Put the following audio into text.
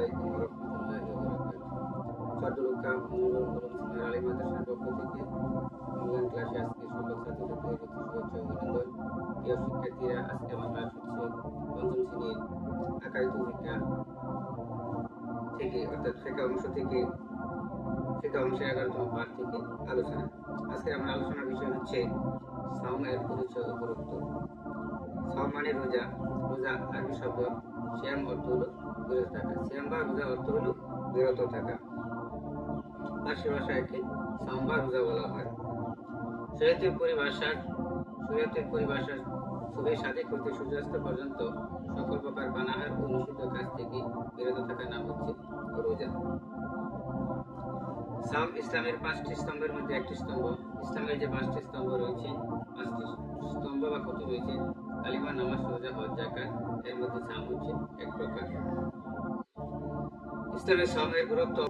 আলাইকুম ওয়া রাহমাতুল্লাহি ওয়া বারাকাতুহু। চট্টগ্রাম নুরুল উলুম সিনিয়র আলী মাদ্রাসার পক্ষ থেকে অনলাইন ক্লাসে আজকে সকল ছাত্রছাত্রীদের প্রতি শুভেচ্ছা ও অভিনন্দন। প্রিয় শিক্ষার্থীরা, আজকে আমার ক্লাস হচ্ছে পঞ্চম শ্রেণীর আকারিত শিক্ষা থেকে, অর্থাৎ শিক্ষা অংশের 11তম পাঠ থেকে আলোচনা। আজকে আমার আলোচনার বিষয় হচ্ছে সাওমের পরিচয় ও গুরুত্ব। সাওম মানে রোজা। রোজা আরবি শব্দ সিয়াম, অর্থ হলো বিরত থাকা। সিয়াম বা রোজা অর্থ হলো বিরত থাকা। ফার্সি ভাষায় সাওম বা রোজা বলা হয়। শরীয়তের পরিভাষা সুবহে সাদিক হতে সূর্যাস্ত পর্যন্ত সকল প্রকার পানাহার ও নিষিদ্ধ কাজ থেকে বিরত থাকার নাম হচ্ছে রোজা। সাওম ইসলামের 5টি স্তম্ভের মধ্যে একটি স্তম্ভ। ইসলামের যে 5টি স্তম্ভ রয়েছে, 5টি স্তম্ভ বা খুঁটি রয়েছে, কালিমা, নামাজ, রোজা, হজ, যাকাত, এর মধ্যে সাওম হচ্ছে এক প্রকার। ইসলামের সাওমের গুরুত্ব